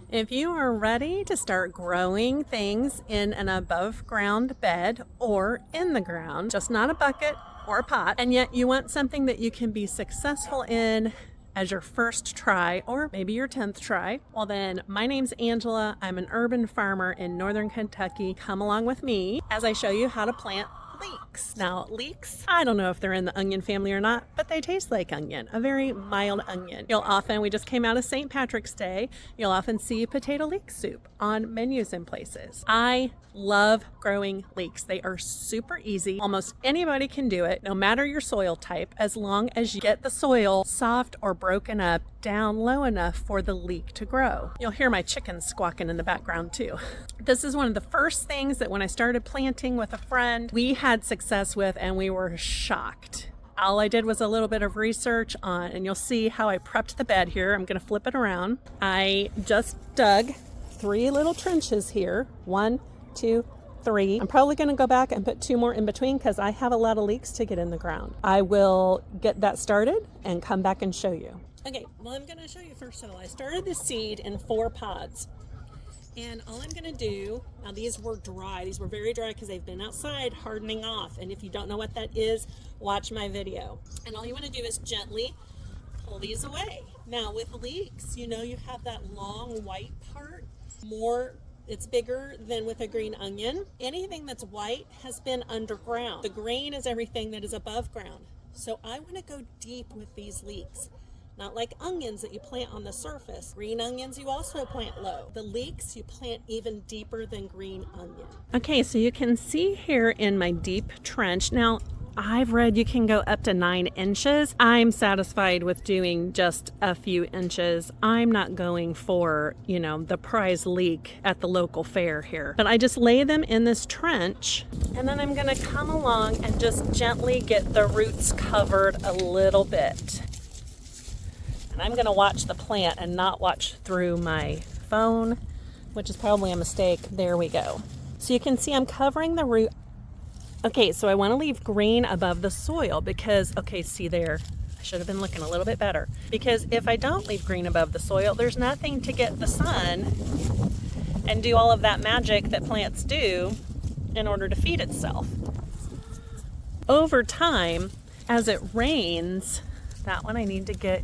If you are ready to start growing things in an above ground bed or in the ground, just not a bucket or a pot, and yet you want something that you can be successful in as your first try or maybe your 10th try, well then my name's Angela. I'm an urban farmer in northern Kentucky. Come along with me as I show you how to plant leeks. Now, leeks, I don't know if they're in the onion family or not, but they taste like onion, a very mild onion. We just came out of St. Patrick's Day, you'll often see potato leek soup on menus in places. I love growing leeks. They are super easy. Almost anybody can do it, no matter your soil type, as long as you get the soil soft or broken up down low enough for the leek to grow. You'll hear my chickens squawking in the background too. This is one of the first things that when I started planting with a friend, we had success with, and we were shocked. All I did was a little bit of research on, and you'll see how I prepped the bed here. I'm going to flip it around. I just dug 3 little trenches here. 1, 2, 3. I'm probably going to go back and put 2 more in between because I have a lot of leeks to get in the ground. I will get that started and come back and show you. Okay, well, I'm going to show you first of all. I started the seed in 4 pods. And all I'm going to do, now these were dry. These were very dry because they've been outside hardening off. And if you don't know what that is, watch my video. And all you want to do is gently pull these away. Now with leeks, you have that long white part. It's bigger than with a green onion. Anything that's white has been underground. The green is everything that is above ground. So I want to go deep with these leeks. Not like onions that you plant on the surface. Green onions you also plant low. The leeks you plant even deeper than green onion. Okay, so you can see here in my deep trench. Now, I've read you can go up to 9 inches. I'm satisfied with doing just a few inches. I'm not going for, the prize leek at the local fair here. But I just lay them in this trench, and then I'm gonna come along and just gently get the roots covered a little bit. And I'm gonna watch the plant and not watch through my phone, which is probably a mistake. There we go. So you can see I'm covering the root. Okay, so I want to leave green above the soil because, see there, I should have been looking a little bit better. Because if I don't leave green above the soil, there's nothing to get the sun and do all of that magic that plants do in order to feed itself. Over time, as it rains, that one I need to get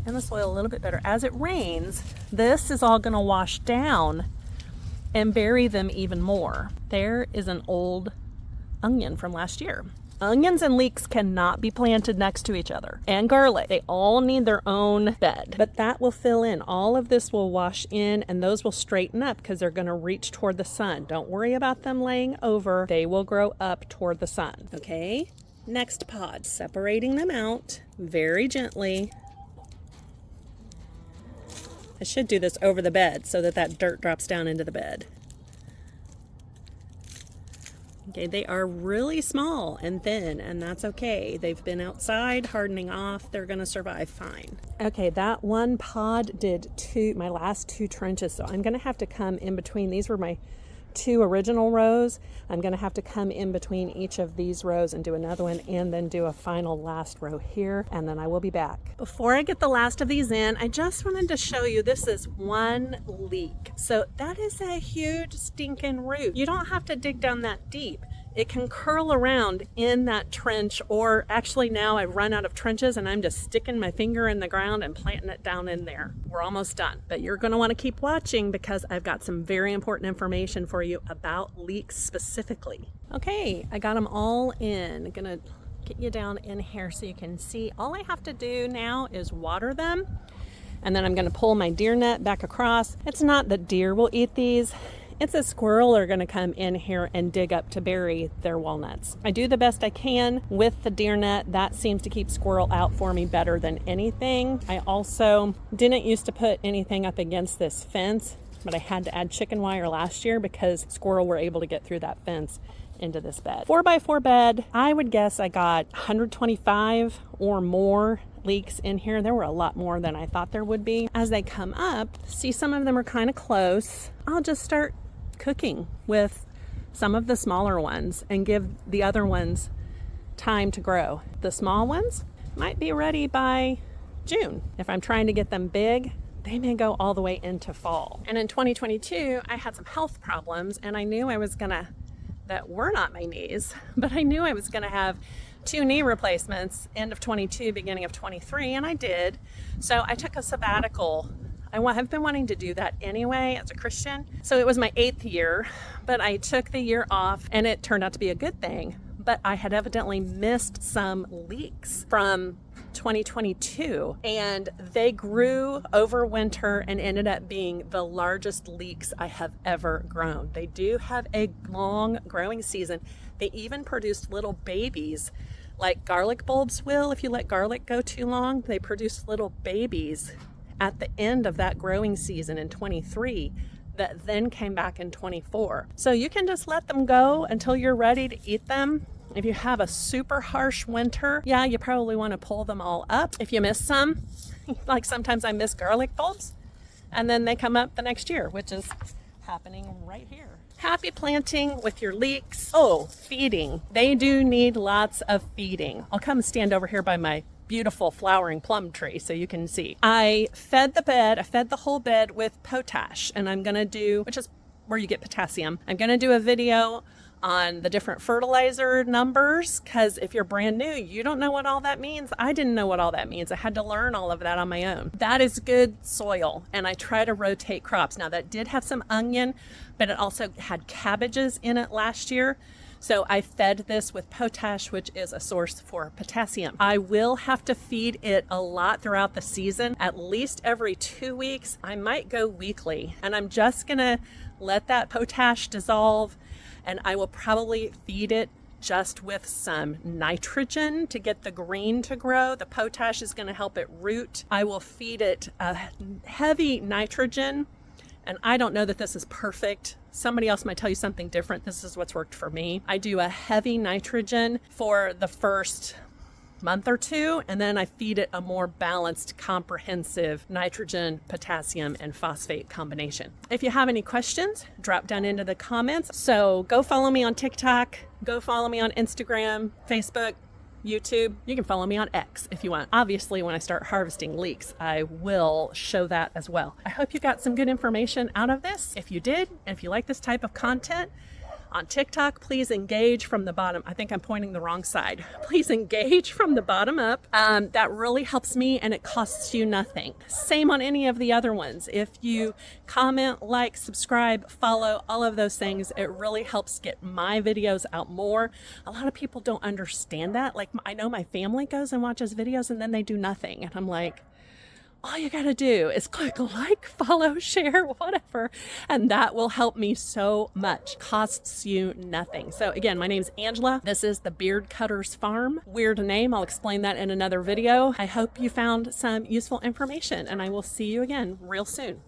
in the soil a little bit better. As it rains, this is all going to wash down and bury them even more. There is an old onion from last year. Onions and leeks cannot be planted next to each other. And garlic. They all need their own bed. But that will fill in. All of this will wash in, and those will straighten up because they're going to reach toward the sun. Don't worry about them laying over. They will grow up toward the sun. Okay? Next pod. Separating them out very gently. I should do this over the bed so that dirt drops down into the bed. Okay, they are really small and thin, and that's okay. They've been outside hardening off. They're going to survive fine. Okay, that one pod did my last 2 trenches, so I'm going to have to come in between. These were my 2 original rows. I'm going to have to come in between each of these rows and do another one, and then do a final last row here, and then I will be back. Before I get the last of these in, I just wanted to show you this is 1 leek. So that is a huge stinking root. You don't have to dig down that deep. It can curl around in that trench, or actually now I've run out of trenches and I'm just sticking my finger in the ground and planting it down in there. We're almost done, but you're going to want to keep watching because I've got some very important information for you about leeks specifically. Okay, I got them all in. I'm going to get you down in here so you can see. All I have to do now is water them, and then I'm going to pull my deer net back across. It's not that deer will eat these. It's a squirrel are going to come in here and dig up to bury their walnuts. I do the best I can with the deer net. That seems to keep squirrel out for me better than anything. I also didn't used to put anything up against this fence, but I had to add chicken wire last year because squirrel were able to get through that fence into this bed. 4x4 bed. I would guess I got 125 or more leeks in here. There were a lot more than I thought there would be. As they come up, see some of them are kind of close. I'll just start cooking with some of the smaller ones and give the other ones time to grow. The small ones might be ready by June. If I'm trying to get them big, they may go all the way into fall. And in 2022, I had some health problems, and I knew I was gonna, that were not my knees, but I knew I was gonna have 2 knee replacements end of 22, beginning of 23, and I did. So I took a sabbatical. Have been wanting to do that anyway as a Christian. So it was my 8th year, but I took the year off, and it turned out to be a good thing. But I had evidently missed some leeks from 2022, and they grew over winter and ended up being the largest leeks I have ever grown. They do have a long growing season. They even produced little babies like garlic bulbs will. If you let garlic go too long, they produce little babies at the end of that growing season in 23 that then came back in 24. So you can just let them go until you're ready to eat them. If you have a super harsh winter, yeah, you probably want to pull them all up. If you miss some, like sometimes I miss garlic bulbs, and then they come up the next year, which is happening right here. Happy planting with your leeks. Oh, feeding. They do need lots of feeding. I'll come stand over here by my beautiful flowering plum tree so you can see. I fed the whole bed with potash, and I'm gonna do, which is where you get potassium. I'm gonna do a video on the different fertilizer numbers, because if you're brand new, you don't know what all that means. I didn't know what all that means. I had to learn all of that on my own. That is good soil, and I try to rotate crops. Now that did have some onion, but it also had cabbages in it last year. So I fed this with potash, which is a source for potassium. I will have to feed it a lot throughout the season, at least every 2 weeks. I might go weekly, and I'm just gonna let that potash dissolve, and I will probably feed it just with some nitrogen to get the green to grow. The potash is gonna help it root. I will feed it a heavy nitrogen. And I don't know that this is perfect. Somebody else might tell you something different. This is what's worked for me. I do a heavy nitrogen for the first month or 2, and then I feed it a more balanced, comprehensive nitrogen, potassium, and phosphate combination. If you have any questions, drop down into the comments. So go follow me on TikTok, go follow me on Instagram, Facebook, YouTube. You can follow me on X if you want. Obviously, when I start harvesting leeks, I will show that as well. I hope you got some good information out of this. If you did, and if you like this type of content, on TikTok, please engage from the bottom. I think I'm pointing the wrong side. Please engage from the bottom up. That really helps me, and it costs you nothing. Same on any of the other ones. If you comment, like, subscribe, follow, all of those things, it really helps get my videos out more. A lot of people don't understand that. Like, I know my family goes and watches videos and then they do nothing. And I'm like, all you gotta do is click like, follow, share, whatever, and that will help me so much. Costs you nothing. So again, my name's Angela. This is the Beard Cutters Farm. Weird name. I'll explain that in another video. I hope you found some useful information, and I will see you again real soon.